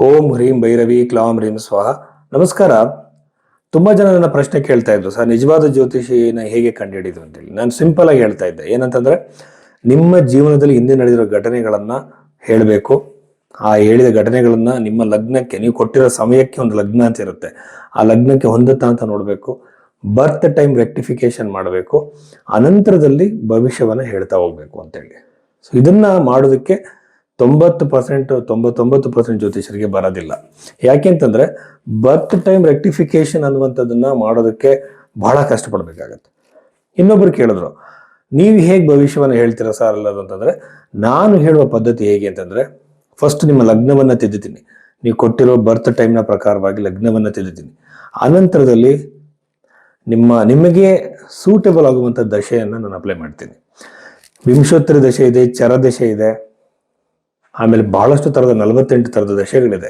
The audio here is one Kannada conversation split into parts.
ಓಂ ಹ್ರೀಂ ಭೈರವಿ ಕ್ಲಾಂ ಹ್ರೀಂ ಸ್ವಾಹ. ನಮಸ್ಕಾರ. ತುಂಬಾ ಜನ ನನ್ನ ಪ್ರಶ್ನೆ ಕೇಳ್ತಾ ಇದ್ರು, ಸರ್ ನಿಜವಾದ ಜ್ಯೋತಿಷಿನ ಹೇಗೆ ಕಂಡುಹಿಡಿದು ಅಂತೇಳಿ. ನಾನು ಸಿಂಪಲ್ ಆಗಿ ಹೇಳ್ತಾ ಇದ್ದೆ, ಏನಂತಂದ್ರೆ ನಿಮ್ಮ ಜೀವನದಲ್ಲಿ ಹಿಂದೆ ನಡೆದಿರೋ ಘಟನೆಗಳನ್ನ ಹೇಳಬೇಕು. ಆ ಹೇಳಿದ ಘಟನೆಗಳನ್ನ ನಿಮ್ಮ ಲಗ್ನಕ್ಕೆ, ನೀವು ಕೊಟ್ಟಿರೋ ಸಮಯಕ್ಕೆ ಒಂದು ಲಗ್ನ ಅಂತ ಇರುತ್ತೆ, ಆ ಲಗ್ನಕ್ಕೆ ಹೊಂದುತ್ತಾ ಅಂತ ನೋಡಬೇಕು. ಬರ್ತ್ ಟೈಮ್ ರೆಕ್ಟಿಫಿಕೇಶನ್ ಮಾಡಬೇಕು. ಅನಂತರದಲ್ಲಿ ಭವಿಷ್ಯವನ್ನ ಹೇಳ್ತಾ ಹೋಗ್ಬೇಕು ಅಂತೇಳಿ. ಸೊ ಇದನ್ನ ಮಾಡೋದಕ್ಕೆ 99% ಜ್ಯೋತಿಷರಿಗೆ ಬರೋದಿಲ್ಲ. ಯಾಕೆಂತಂದ್ರೆ ಬರ್ತ್ ಟೈಮ್ ರೆಕ್ಟಿಫಿಕೇಶನ್ ಅನ್ನುವಂಥದ್ದನ್ನ ಮಾಡೋದಕ್ಕೆ ಬಹಳ ಕಷ್ಟಪಡ್ಬೇಕಾಗತ್ತೆ. ಇನ್ನೊಬ್ರು ಕೇಳಿದ್ರು, ನೀವು ಹೇಗೆ ಭವಿಷ್ಯವನ್ನ ಹೇಳ್ತೀರಾ ಸರ್ ಅಲ್ಲದು ಅಂತಂದ್ರೆ, ನಾನು ಹೇಳುವ ಪದ್ಧತಿ ಹೇಗೆ ಅಂತಂದ್ರೆ, ಫಸ್ಟ್ ನಿಮ್ಮ ಲಗ್ನವನ್ನ ತಿದ್ದುತ್ತೀನಿ. ನೀವು ಕೊಟ್ಟಿರೋ ಬರ್ತ್ ಟೈಮ್ನ ಪ್ರಕಾರವಾಗಿ ಲಗ್ನವನ್ನ ತಿದ್ದುತ್ತೀನಿ. ಅನಂತರದಲ್ಲಿ ನಿಮಗೆ ಸೂಟೇಬಲ್ ಆಗುವಂಥ ದಶೆಯನ್ನು ನಾನು ಅಪ್ಲೈ ಮಾಡ್ತೀನಿ. ವಿಂಶೋತ್ತರಿ ದಶೆ ಇದೆ, ಚರ ದಶೆ ಇದೆ, ಆಮೇಲೆ ಬಹಳಷ್ಟು ಥರದ 48 ಥರದ ದಶೆಗಳಿದೆ.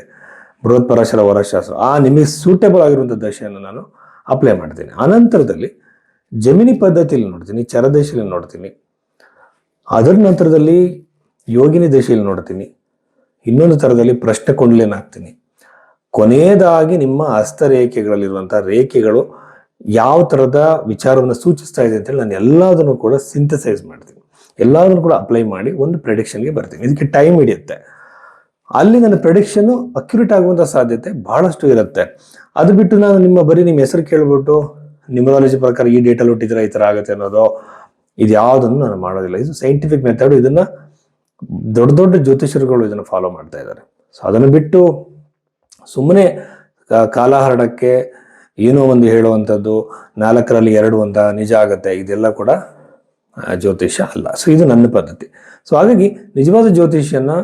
ಬೃಹತ್ ಪರಾಶರ ವರಶಾಸ್ತ್ರ, ನಿಮಗೆ ಸೂಟೇಬಲ್ ಆಗಿರುವಂಥ ದಶೆಯನ್ನು ನಾನು ಅಪ್ಲೈ ಮಾಡ್ತೀನಿ. ಅನಂತರದಲ್ಲಿ ಜಮಿನಿ ಪದ್ಧತಿಯಲ್ಲಿ ನೋಡ್ತೀನಿ, ಚರದಶೆಯಲ್ಲಿ ನೋಡ್ತೀನಿ. ಅದರ ನಂತರದಲ್ಲಿ ಯೋಗಿನಿ ದಶೆಯಲ್ಲಿ ನೋಡ್ತೀನಿ. ಇನ್ನೊಂದು ಥರದಲ್ಲಿ ಪ್ರಶ್ನೆ ಕೊಂಡ್ಲೇನ ಹಾಕ್ತೀನಿ. ಕೊನೆಯದಾಗಿ ನಿಮ್ಮ ಹಸ್ತರೇಖೆಗಳಲ್ಲಿರುವಂಥ ರೇಖೆಗಳು ಯಾವ ಥರದ ವಿಚಾರವನ್ನು ಸೂಚಿಸ್ತಾ ಇದೆ ಅಂತೇಳಿ ನಾನು ಎಲ್ಲದನ್ನು ಕೂಡ ಸಿಂಥಸೈಸ್ ಮಾಡ್ತೀನಿ. ಎಲ್ಲದನ್ನು ಕೂಡ ಅಪ್ಲೈ ಮಾಡಿ ಒಂದು ಪ್ರೆಡಿಕ್ಷನ್ಗೆ ಬರ್ತೀನಿ. ಇದಕ್ಕೆ ಟೈಮ್ ಹಿಡಿಯುತ್ತೆ. ಅಲ್ಲಿ ನನ್ನ ಪ್ರೆಡಿಕ್ಷನ್ ಅಕ್ಯುರೇಟ್ ಆಗುವಂಥ ಸಾಧ್ಯತೆ ಬಹಳಷ್ಟು ಇರುತ್ತೆ. ಅದು ಬಿಟ್ಟು ನಾನು ನಿಮ್ಮ ಹೆಸರು ಕೇಳ್ಬಿಟ್ಟು ನ್ಯೂಮರಾಲಜಿ ಪ್ರಕಾರ ಈ ಡೇಟಲ್ಲಿ ಹುಟ್ಟಿದ್ರೆ ಈ ಥರ ಆಗುತ್ತೆ ಅನ್ನೋದು, ಇದು ಯಾವುದನ್ನು ನಾನು ಮಾಡೋದಿಲ್ಲ. ಇದು ಸೈಂಟಿಫಿಕ್ ಮೆಥಡ್. ಇದನ್ನ ದೊಡ್ಡ ದೊಡ್ಡ ಜ್ಯೋತಿಷರುಗಳು ಇದನ್ನು ಫಾಲೋ ಮಾಡ್ತಾ ಇದ್ದಾರೆ. ಸೊ ಅದನ್ನು ಬಿಟ್ಟು ಸುಮ್ಮನೆ ಕಾಲಹರಣಕ್ಕೆ ಏನೋ ಒಂದು ಹೇಳುವಂಥದ್ದು, 4ರಲ್ಲಿ 2 ಅಂತ ನಿಜ ಆಗತ್ತೆ, ಇದೆಲ್ಲ ಕೂಡ ಜ್ಯೋತಿಷ್ಯ ಅಲ್ಲ. ಸೊ ಇದು ನನ್ನ ಪದ್ಧತಿ. ಸೊ ಹಾಗಾಗಿ ನಿಜವಾದ ಜ್ಯೋತಿಷ್ಯನ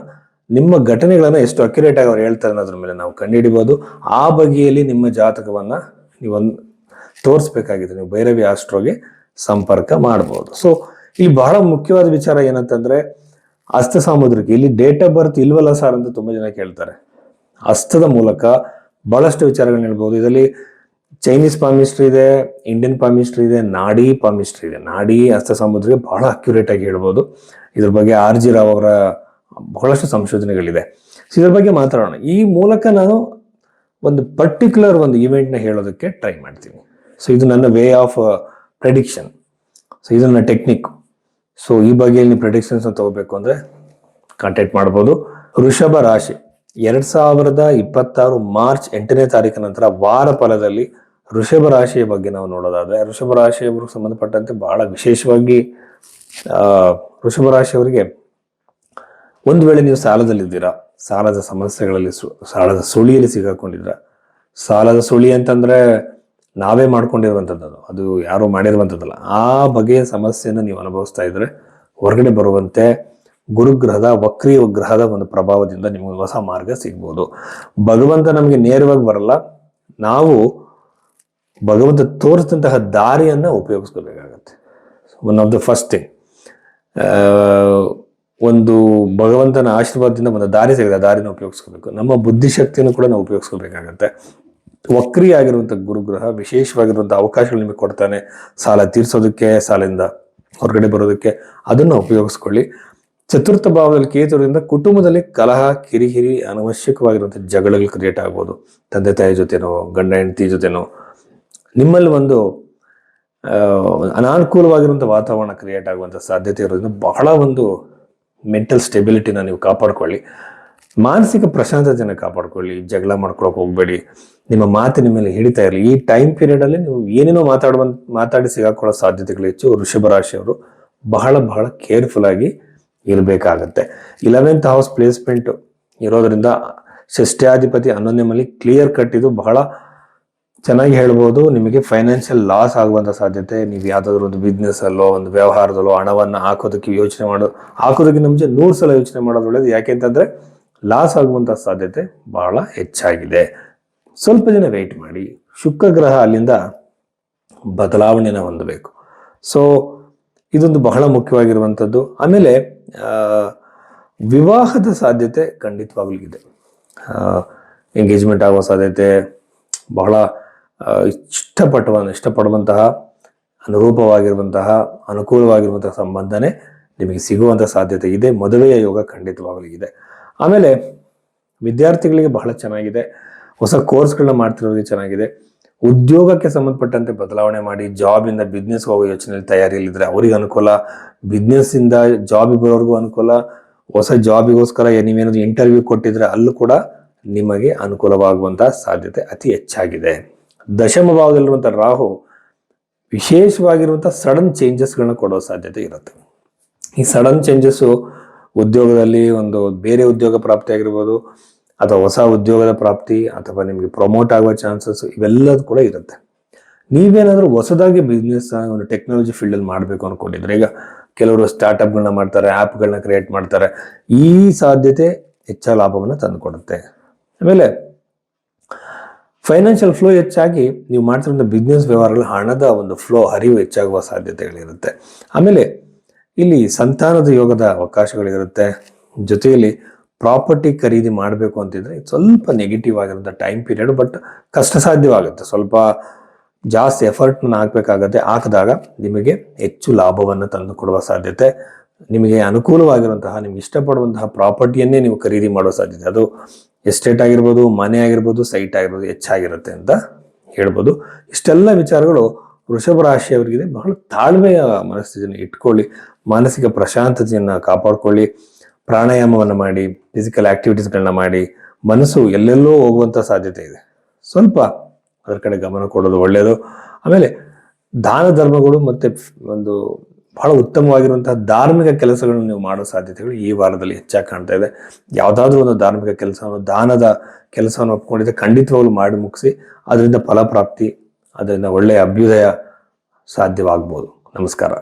ನಿಮ್ಮ ಘಟನೆಗಳನ್ನ ಎಷ್ಟು ಅಕ್ಯುರೇಟ್ ಆಗಿ ಅವ್ರು ಹೇಳ್ತಾರೆ ಅನ್ನೋದ್ರ ಮೇಲೆ ನಾವು ಕಂಡುಹಿಡಿಬಹುದು. ಆ ಬಗೆಯಲ್ಲಿ ನಿಮ್ಮ ಜಾತಕವನ್ನ ನೀವು ತೋರಿಸ್ಬೇಕಾಗಿದೆ. ನೀವು ಭೈರವಿ ಆಸ್ಟ್ರೋಗೆ ಸಂಪರ್ಕ ಮಾಡಬಹುದು. ಸೊ ಇಲ್ಲಿ ಬಹಳ ಮುಖ್ಯವಾದ ವಿಚಾರ ಏನಂತಂದ್ರೆ, ಹಸ್ತ ಸಾಮುದ್ರಿಕ, ಇಲ್ಲಿ ಡೇಟ್ ಆಫ್ ಬರ್ತ್ ಇಲ್ವಲ್ಲ ಸರ್ ಅಂತ ತುಂಬಾ ಜನ ಕೇಳ್ತಾರೆ. ಹಸ್ತದ ಮೂಲಕ ಬಹಳಷ್ಟು ವಿಚಾರಗಳನ್ನ ಹೇಳ್ಬೋದು. ಇದರಲ್ಲಿ ಚೈನೀಸ್ ಪಾಮಿಸ್ಟ್ರಿ ಇದೆ, ಇಂಡಿಯನ್ ಪಾಮಿಸ್ಟ್ರಿ ಇದೆ, ನಾಡಿ ಪಾಮಿಸ್ಟ್ರಿ ಇದೆ. ನಾಡಿ ಹಸ್ತ ಸಾಮುದ್ರಿಕ ಬಹಳ ಅಕ್ಯುರೇಟ್ ಆಗಿ ಹೇಳ್ಬೋದು. ಇದ್ರ ಬಗ್ಗೆ RG ರಾವ್ ಅವರ ಬಹಳಷ್ಟು ಸಂಶೋಧನೆಗಳಿದೆ. ಸೊ ಇದ್ರ ಬಗ್ಗೆ ಮಾತಾಡೋಣ. ಈ ಮೂಲಕ ನಾನು ಒಂದು ಪರ್ಟಿಕ್ಯುಲರ್ ಒಂದು ಇವೆಂಟ್ನ ಹೇಳೋದಕ್ಕೆ ಟ್ರೈ ಮಾಡ್ತೀನಿ. ಸೊ ಇದು ನನ್ನ ವೇ ಆಫ್ ಪ್ರೆಡಿಕ್ಷನ್. ಸೊ ಇದು ನನ್ನ ಟೆಕ್ನಿಕ್. ಸೊ ಈ ಬಗ್ಗೆ ನೀವು ಪ್ರೆಡಿಕ್ಷನ್ಸ್ ತಗೋಬೇಕು ಅಂದ್ರೆ ಕಾಂಟ್ಯಾಕ್ಟ್ ಮಾಡ್ಬೋದು. ವೃಷಭ ರಾಶಿ 2026 ಮಾರ್ಚ್ 8ನೇ ತಾರೀಕಿನ ನಂತರ ವಾರ ಫಲದಲ್ಲಿ ವೃಷಭ ರಾಶಿಯ ಬಗ್ಗೆ ನಾವು ನೋಡೋದಾದ್ರೆ, ವೃಷಭ ರಾಶಿಯವರಿಗೆ ಸಂಬಂಧಪಟ್ಟಂತೆ ಬಹಳ ವಿಶೇಷವಾಗಿ ವೃಷಭ ರಾಶಿಯವರಿಗೆ, ಒಂದು ವೇಳೆ ನೀವು ಸಾಲದಲ್ಲಿದ್ದೀರಾ, ಸಾಲದ ಸಮಸ್ಯೆಗಳಲ್ಲಿ, ಸಾಲದ ಸುಳಿಯಲ್ಲಿ ಸಿಗಾಕೊಂಡಿದ್ರ, ಸಾಲದ ಸುಳಿ ಅಂತಂದ್ರೆ ನಾವೇ ಮಾಡ್ಕೊಂಡಿರುವಂಥದ್ದು, ಅದು ಯಾರೋ ಮಾಡಿರುವಂಥದ್ದಲ್ಲ, ಆ ಬಗೆಯ ಸಮಸ್ಯೆಯನ್ನು ನೀವು ಅನುಭವಿಸ್ತಾ ಇದ್ರೆ ಹೊರಗಡೆ ಬರುವಂತೆ ಗುರುಗ್ರಹದ ವಕ್ರೀಯ ಗ್ರಹದ ಒಂದು ಪ್ರಭಾವದಿಂದ ನಿಮಗೆ ಹೊಸ ಮಾರ್ಗ ಸಿಗ್ಬೋದು. ಭಗವಂತ ನಮಗೆ ನೇರವಾಗಿ ಬರಲ್ಲ, ನಾವು ಭಗವಂತ ತೋರಿಸಿದಂತಹ ದಾರಿಯನ್ನ ಉಪಯೋಗಿಸ್ಕೋಬೇಕಾಗತ್ತೆ. One of the first thing, ಒಂದು ಭಗವಂತನ ಆಶೀರ್ವಾದದಿಂದ ಒಂದು ದಾರಿ ಸಿಗುತ್ತೆ, ದಾರಿನ ಉಪಯೋಗಿಸ್ಕೋಬೇಕು. ನಮ್ಮ ಬುದ್ಧಿಶಕ್ತಿಯನ್ನು ಕೂಡ ನಾವು ಉಪಯೋಗಿಸ್ಕೋಬೇಕಾಗತ್ತೆ. ವಕ್ರಿ ಆಗಿರುವಂಥ ಗುರುಗ್ರಹ ವಿಶೇಷವಾಗಿರುವಂಥ ಅವಕಾಶಗಳು ನಿಮಗೆ ಕೊಡ್ತಾನೆ, ಸಾಲ ತೀರ್ಸೋದಕ್ಕೆ, ಸಾಲದಿಂದ ಹೊರಗಡೆ ಬರೋದಕ್ಕೆ. ಅದನ್ನು ಉಪಯೋಗಿಸ್ಕೊಳ್ಳಿ. ಚತುರ್ಥ ಭಾವದಲ್ಲಿ ಕೇತುವಿನಿಂದ ಕುಟುಂಬದಲ್ಲಿ ಕಲಹ, ಕಿರಿಹಿರಿ, ಅನವಶ್ಯಕವಾಗಿರುವಂಥ ಜಗಳಗಳು ಕ್ರಿಯೇಟ್ ಆಗ್ಬೋದು. ತಂದೆ ತಾಯಿ ಜೊತೆನೋ, ಗಂಡ ಹೆಂಡತಿ ಜೊತೆನೋ ನಿಮ್ಮಲ್ಲಿ ಒಂದು ಅನಾನುಕೂಲವಾಗಿರುವಂಥ ವಾತಾವರಣ ಕ್ರಿಯೇಟ್ ಆಗುವಂಥ ಸಾಧ್ಯತೆ ಇರೋದ್ರಿಂದ ಬಹಳ ಒಂದು ಮೆಂಟಲ್ ಸ್ಟೆಬಿಲಿಟಿನ ನೀವು ಕಾಪಾಡ್ಕೊಳ್ಳಿ. ಮಾನಸಿಕ ಪ್ರಶಾಂತತೆಯನ್ನು ಕಾಪಾಡ್ಕೊಳ್ಳಿ. ಜಗಳ ಮಾಡ್ಕೊಳಕ್ ಹೋಗ್ಬೇಡಿ. ನಿಮ್ಮ ಮಾತಿನ ಮೇಲೆ ಹಿಡಿತಾ ಇರಲಿ. ಈ ಟೈಮ್ ಪೀರಿಯಡ್ ಅಲ್ಲಿ ನೀವು ಏನೇನೋ ಮಾತಾಡಿ ಸಿಗಾಕೊಳ್ಳೋ ಸಾಧ್ಯತೆಗಳು ಹೆಚ್ಚು. ವೃಷಭ ರಾಶಿಯವರು ಬಹಳ ಕೇರ್ಫುಲ್ ಆಗಿ ಇರಬೇಕಾಗತ್ತೆ. 11th ಹೌಸ್ ಪ್ಲೇಸ್ಮೆಂಟ್ ಇರೋದ್ರಿಂದ ಷಷ್ಠ್ಯಾಧಿಪತಿ 11ನೇ ಮನೆ ಕ್ಲಿಯರ್ ಕಟ್, ಇದು ಬಹಳ ಚೆನ್ನಾಗಿ ಹೇಳ್ಬೋದು. ನಿಮಗೆ ಫೈನಾನ್ಷಿಯಲ್ ಲಾಸ್ ಆಗುವಂಥ ಸಾಧ್ಯತೆ, ನೀವು ಯಾವ್ದಾದ್ರು ಒಂದು ಬಿಸ್ನೆಸ್ ಅಲ್ಲೋ ಒಂದು ವ್ಯವಹಾರದಲ್ಲೋ ಹಣವನ್ನು ಹಾಕೋದಕ್ಕೆ ಮುಂಚೆ 100 ಸಲ ಯೋಚನೆ ಮಾಡೋದು ಒಳ್ಳೇದು. ಯಾಕೆಂತಂದ್ರೆ ಲಾಸ್ ಆಗುವಂಥ ಸಾಧ್ಯತೆ ಬಹಳ ಹೆಚ್ಚಾಗಿದೆ. ಸ್ವಲ್ಪ ದಿನ ವೆಯ್ಟ್ ಮಾಡಿ. ಶುಕ್ರ ಗ್ರಹ ಅಲ್ಲಿಂದ ಬದಲಾವಣೆನ ಹೊಂದಬೇಕು. ಸೊ ಇದೊಂದು ಬಹಳ ಮುಖ್ಯವಾಗಿರುವಂಥದ್ದು. ಆಮೇಲೆ ವಿವಾಹದ ಸಾಧ್ಯತೆ ಖಂಡಿತವಾಗ್ಲೂ ಇದೆ. ಎಂಗೇಜ್ಮೆಂಟ್ ಆಗುವ ಸಾಧ್ಯತೆ, ಬಹಳ ಇಷ್ಟಪಡುವಂತಹ ಅನುರೂಪವಾಗಿರುವಂತಹ ಅನುಕೂಲವಾಗಿರುವಂತಹ ಸಂಬಂಧನೇ ನಿಮಗೆ ಸಿಗುವಂಥ ಸಾಧ್ಯತೆ ಇದೆ. ಮದುವೆಯ ಯೋಗ ಖಂಡಿತವಾಗಲೂ ಇದೆ. ಆಮೇಲೆ ವಿದ್ಯಾರ್ಥಿಗಳಿಗೆ ಬಹಳ ಚೆನ್ನಾಗಿದೆ. ಹೊಸ ಕೋರ್ಸ್ಗಳನ್ನ ಮಾಡ್ತಿರೋರಿಗೆ ಚೆನ್ನಾಗಿದೆ. ಉದ್ಯೋಗಕ್ಕೆ ಸಂಬಂಧಪಟ್ಟಂತೆ ಬದಲಾವಣೆ ಮಾಡಿ ಜಾಬಿಂದ ಬಿಸ್ನೆಸ್ ಹೋಗೋ ಯೋಚನೆಯಲ್ಲಿ ತಯಾರಿಯಲ್ಲಿದ್ರೆ ಅವರಿಗೆ ಅನುಕೂಲ, ಬಿಸ್ನೆಸ್ ಇಂದ ಜಾಬಿಗೆ ಬರೋರ್ಗೂ ಅನುಕೂಲ, ಹೊಸ ಜಾಬಿಗೋಸ್ಕರ ನೀವೇನಾದ್ರು ಇಂಟರ್ವ್ಯೂ ಕೊಟ್ಟಿದ್ರೆ ಅಲ್ಲೂ ಕೂಡ ನಿಮಗೆ ಅನುಕೂಲವಾಗುವಂತಹ ಸಾಧ್ಯತೆ ಅತಿ ಹೆಚ್ಚಾಗಿದೆ. ದಶಮ ಭಾವದಲ್ಲಿರುವಂತಹ ರಾಹು ವಿಶೇಷವಾಗಿರುವಂತಹ ಸಡನ್ ಚೇಂಜಸ್ಗಳನ್ನ ಕೊಡೋ ಸಾಧ್ಯತೆ ಇರುತ್ತೆ. ಈ ಸಡನ್ ಚೇಂಜಸ್ಸು ಉದ್ಯೋಗದಲ್ಲಿ ಒಂದು ಬೇರೆ ಉದ್ಯೋಗ ಪ್ರಾಪ್ತಿ ಆಗಿರ್ಬೋದು, ಅಥವಾ ಹೊಸ ಉದ್ಯೋಗದ ಪ್ರಾಪ್ತಿ, ಅಥವಾ ನಿಮಗೆ ಪ್ರಮೋಟ್ ಆಗುವ ಚಾನ್ಸಸ್ ಇವೆಲ್ಲದೂ ಕೂಡ ಇರುತ್ತೆ. ನೀವೇನಾದರೂ ಹೊಸದಾಗಿ ಬಿಸ್ನೆಸ್ ಒಂದು ಟೆಕ್ನಾಲಜಿ ಫೀಲ್ಡಲ್ಲಿ ಮಾಡಬೇಕು ಅಂದ್ಕೊಂಡಿದ್ರೆ, ಈಗ ಕೆಲವರು ಸ್ಟಾರ್ಟಪ್ಗಳನ್ನ ಮಾಡ್ತಾರೆ, ಆ್ಯಪ್ಗಳನ್ನ ಕ್ರಿಯೇಟ್ ಮಾಡ್ತಾರೆ, ಈ ಸಾಧ್ಯತೆ ಹೆಚ್ಚ ಲಾಭವನ್ನು ತಂದುಕೊಡುತ್ತೆ. ಆಮೇಲೆ ಫೈನಾನ್ಷಿಯಲ್ ಫ್ಲೋ ಹೆಚ್ಚಾಗಿ ನೀವು ಮಾಡ್ತಿರುವಂಥ ಬಿಸ್ನೆಸ್ ವ್ಯವಹಾರಗಳು ಹಣದ ಒಂದು ಫ್ಲೋ ಹರಿವು ಹೆಚ್ಚಾಗುವ ಸಾಧ್ಯತೆಗಳಿರುತ್ತೆ. ಆಮೇಲೆ ಇಲ್ಲಿ ಸಂತಾನದ ಯೋಗದ ಅವಕಾಶಗಳಿರುತ್ತೆ. ಜೊತೆಯಲ್ಲಿ ಪ್ರಾಪರ್ಟಿ ಖರೀದಿ ಮಾಡಬೇಕು ಅಂತಿದ್ರೆ ಸ್ವಲ್ಪ ನೆಗೆಟಿವ್ ಆಗಿರುವಂಥ ಟೈಮ್ ಪೀರಿಯಡ್, ಬಟ್ ಕಷ್ಟ ಸಾಧ್ಯವಾಗುತ್ತೆ. ಸ್ವಲ್ಪ ಜಾಸ್ತಿ ಎಫರ್ಟ್ನ ಹಾಕಬೇಕಾಗತ್ತೆ. ಹಾಕಿದಾಗ ನಿಮಗೆ ಹೆಚ್ಚು ಲಾಭವನ್ನು ತಂದು ಕೊಡುವ ಸಾಧ್ಯತೆ, ನಿಮಗೆ ಅನುಕೂಲವಾಗಿರುವಂತಹ ನಿಮ್ಗೆ ಇಷ್ಟಪಡುವಂತಹ ಪ್ರಾಪರ್ಟಿಯನ್ನೇ ನೀವು ಖರೀದಿ ಮಾಡುವ ಸಾಧ್ಯತೆ, ಅದು ಎಸ್ಟೇಟ್ ಆಗಿರ್ಬೋದು, ಮನೆ ಆಗಿರ್ಬೋದು, ಸೈಟ್ ಆಗಿರ್ಬೋದು ಹೆಚ್ಚಾಗಿರುತ್ತೆ ಅಂತ ಹೇಳ್ಬೋದು. ಇಷ್ಟೆಲ್ಲ ವಿಚಾರಗಳು ವೃಷಭ ರಾಶಿಯವರಿಗಿದೆ. ಬಹಳ ತಾಳ್ಮೆಯ ಮನಸ್ಥಿತಿಯನ್ನು ಇಟ್ಕೊಳ್ಳಿ, ಮಾನಸಿಕ ಪ್ರಶಾಂತತೆಯನ್ನು ಕಾಪಾಡ್ಕೊಳ್ಳಿ, ಪ್ರಾಣಾಯಾಮವನ್ನು ಮಾಡಿ, ಫಿಸಿಕಲ್ ಆಕ್ಟಿವಿಟೀಸ್ಗಳನ್ನ ಮಾಡಿ. ಮನಸ್ಸು ಎಲ್ಲೆಲ್ಲೋ ಹೋಗುವಂಥ ಸಾಧ್ಯತೆ ಇದೆ, ಸ್ವಲ್ಪ ಅದರ ಕಡೆ ಗಮನ ಕೊಡೋದು ಒಳ್ಳೆಯದು. ಆಮೇಲೆ ದಾನ ಧರ್ಮಗಳು ಮತ್ತು ಒಂದು ಬಹಳ ಉತ್ತಮವಾಗಿರುವಂತಹ ಧಾರ್ಮಿಕ ಕೆಲಸಗಳನ್ನು ನೀವು ಮಾಡೋ ಸಾಧ್ಯತೆಗಳು ಈ ವಾರದಲ್ಲಿ ಹೆಚ್ಚಾಗಿ ಕಾಣ್ತಾ ಇದೆ. ಯಾವುದಾದ್ರೂ ಒಂದು ಧಾರ್ಮಿಕ ಕೆಲಸವನ್ನು, ದಾನದ ಕೆಲಸವನ್ನು ಒಪ್ಕೊಂಡಿದ್ದೆ ಖಂಡಿತವಾಗ್ಲೂ ಮಾಡಿ ಮುಗಿಸಿ. ಅದರಿಂದ ಫಲಪ್ರಾಪ್ತಿ, ಅದರಿಂದ ಒಳ್ಳೆಯ ಅಭ್ಯುದಯ ಸಾಧ್ಯವಾಗ್ಬೋದು. ನಮಸ್ಕಾರ.